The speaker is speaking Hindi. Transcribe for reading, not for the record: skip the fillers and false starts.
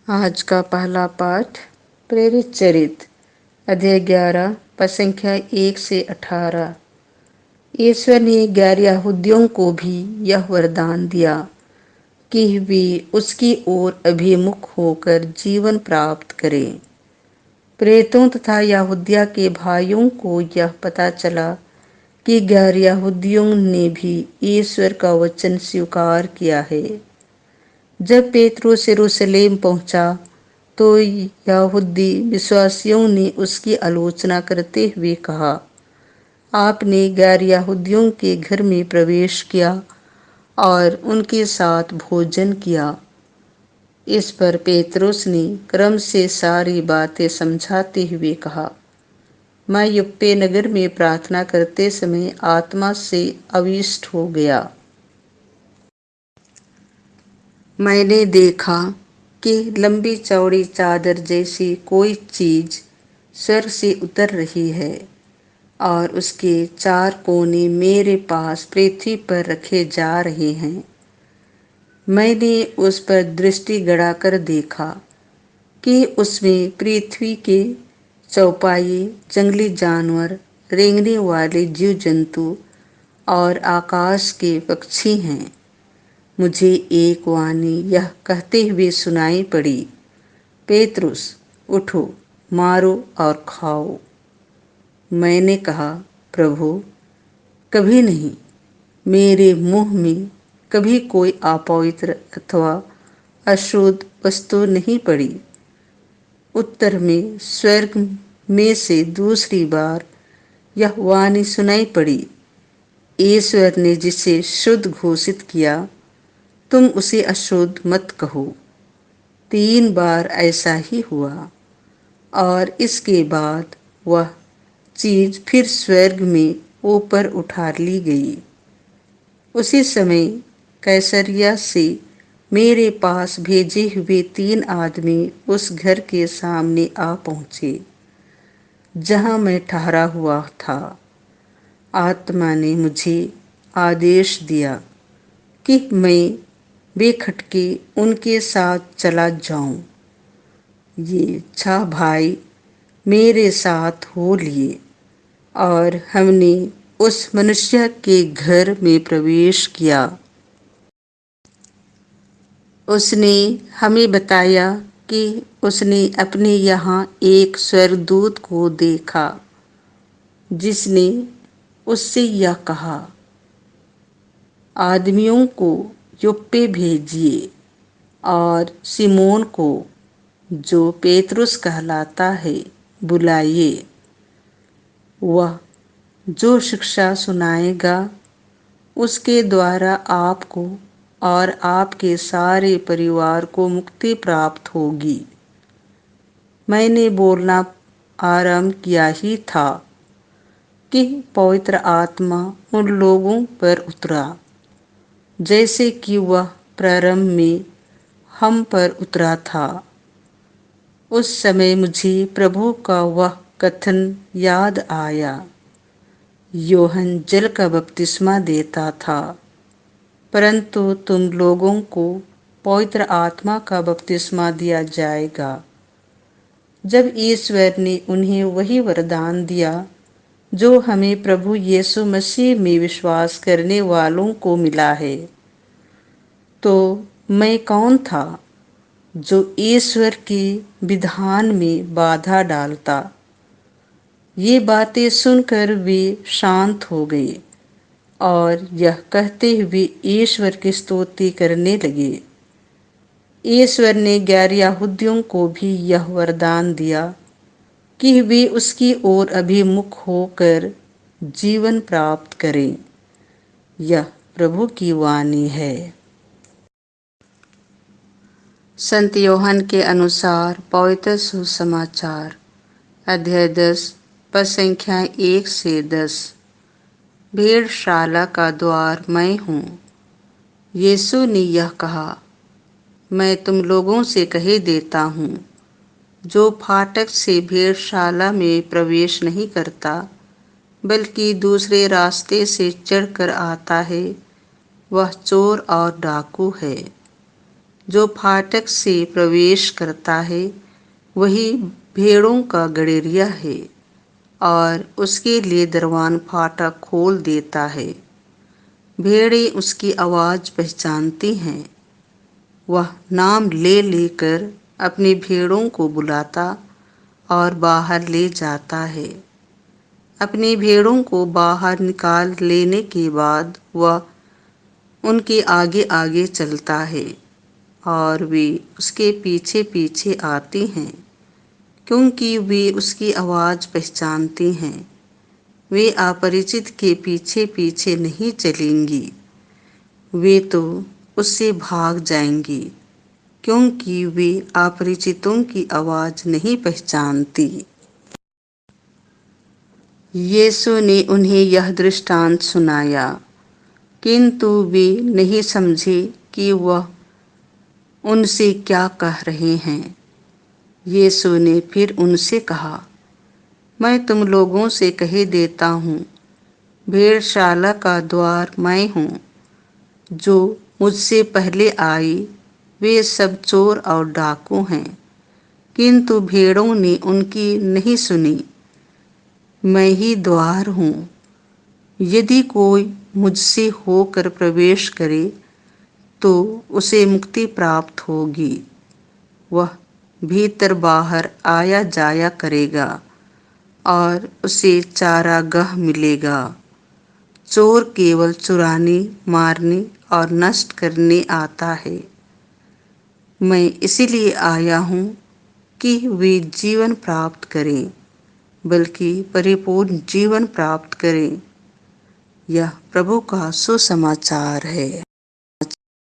आज का पहला पाठ प्रेरित चरित्र अध्याय 11 पद संख्या 1 से 18। ईश्वर ने गैर यहूदियों को भी यह वरदान दिया कि वे उसकी ओर अभिमुख होकर जीवन प्राप्त करें। प्रेरितों तथा यहूदिया के भाइयों को यह पता चला कि गैर यहूदियों ने भी ईश्वर का वचन स्वीकार किया है। जब पेतरुस यरूशलेम पहुंचा तो यहूदी विश्वासियों ने उसकी आलोचना करते हुए कहा, आपने गैर यहूदियों के घर में प्रवेश किया और उनके साथ भोजन किया। इस पर पेतरुस ने क्रम से सारी बातें समझाते हुए कहा, मैं युप्पे नगर में प्रार्थना करते समय आत्मा से आविष्ट हो गया। मैंने देखा कि लंबी चौड़ी चादर जैसी कोई चीज स्वर्ग से उतर रही है और उसके 4 कोने मेरे पास पृथ्वी पर रखे जा रहे हैं। मैंने उस पर दृष्टि गड़ाकर देखा कि उसमें पृथ्वी के चौपाई, जंगली जानवर, रेंगने वाले जीव जंतु और आकाश के पक्षी हैं। मुझे एक वाणी यह कहते हुए सुनाई पड़ी, पेतरुस उठो, मारो और खाओ। मैंने कहा, प्रभु, कभी नहीं, मेरे मुंह में कभी कोई अपवित्र अथवा अशुद्ध वस्तु नहीं पड़ी। उत्तर में स्वर्ग में से दूसरी बार यह वाणी सुनाई पड़ी, ईश्वर ने जिसे शुद्ध घोषित किया, तुम उसे अशुद्ध मत कहो। 3 बार ऐसा ही हुआ और इसके बाद वह चीज फिर स्वर्ग में ऊपर उठा ली गई। उसी समय कैसरिया से मेरे पास भेजे हुए 3 आदमी उस घर के सामने आ पहुंचे जहां मैं ठहरा हुआ था। आत्मा ने मुझे आदेश दिया कि मैं बेखटके उनके साथ चला जाऊं। ये 6 भाई मेरे साथ हो लिए और हमने उस मनुष्य के घर में प्रवेश किया। उसने हमें बताया कि उसने अपने यहाँ एक स्वर्गदूत को देखा जिसने उससे यह कहा, आदमियों को योप्पे भेजिए और सिमोन को, जो पेतरुस कहलाता है, बुलाइए। वह जो शिक्षा सुनाएगा उसके द्वारा आपको और आपके सारे परिवार को मुक्ति प्राप्त होगी। मैंने बोलना आरंभ किया ही था कि पवित्र आत्मा उन लोगों पर उतरा जैसे कि वह प्रारंभ में हम पर उतरा था। उस समय मुझे प्रभु का वह कथन याद आया, यूहन्ना जल का बपतिस्मा देता था, परंतु तुम लोगों को पवित्र आत्मा का बपतिस्मा दिया जाएगा जब ईश्वर ने उन्हें वही वरदान दिया जो हमें प्रभु यीशु मसीह में विश्वास करने वालों को मिला है। तो मैं कौन था जो ईश्वर के विधान में बाधा डालता? ये बातें सुनकर वे शांत हो गए और यह कहते हुए ईश्वर की स्तुति करने लगे। ईश्वर ने गैर यहूदियों को भी यह वरदान दिया कि वे उसकी ओर अभिमुख होकर जीवन प्राप्त करें। यह प्रभु की वाणी है। संत यूहन्ना के अनुसार पवित्र सुसमाचार अध्याय 10 पद संख्या 1 से 10। भेड़शाला का द्वार मैं हूँ। यीशु ने यह कहा, मैं तुम लोगों से कह देता हूँ, जो फाटक से भेड़शाला में प्रवेश नहीं करता बल्कि दूसरे रास्ते से चढ़कर आता है, वह चोर और डाकू है। जो फाटक से प्रवेश करता है वही भेड़ों का गड़ेरिया है और उसके लिए दरवान फाटक खोल देता है। भेड़ें उसकी आवाज़ पहचानती हैं। वह नाम ले लेकर अपनी भेड़ों को बुलाता और बाहर ले जाता है। अपनी भेड़ों को बाहर निकाल लेने के बाद वह उनके आगे आगे चलता है और वे उसके पीछे पीछे आती हैं, क्योंकि वे उसकी आवाज़ पहचानती हैं। वे अपरिचित के पीछे पीछे नहीं चलेंगी, वे तो उससे भाग जाएंगी, क्योंकि वे अपरिचितों की आवाज़ नहीं पहचानती। यीशु ने उन्हें यह दृष्टांत सुनाया, किंतु वे नहीं समझे कि वह उनसे क्या कह रहे हैं। यीशु ने फिर उनसे कहा, मैं तुम लोगों से कह देता हूँ, भेड़शाला का द्वार मैं हूँ। जो मुझसे पहले आए वे सब चोर और डाकू हैं, किंतु भेड़ों ने उनकी नहीं सुनी। मैं ही द्वार हूँ। यदि कोई मुझसे होकर प्रवेश करे तो उसे मुक्ति प्राप्त होगी। वह भीतर बाहर आया जाया करेगा और उसे चारागाह मिलेगा। चोर केवल चुराने, मारने और नष्ट करने आता है। मैं इसीलिए आया हूँ कि वे जीवन प्राप्त करें, बल्कि परिपूर्ण जीवन प्राप्त करें। यह प्रभु का सुसमाचार है।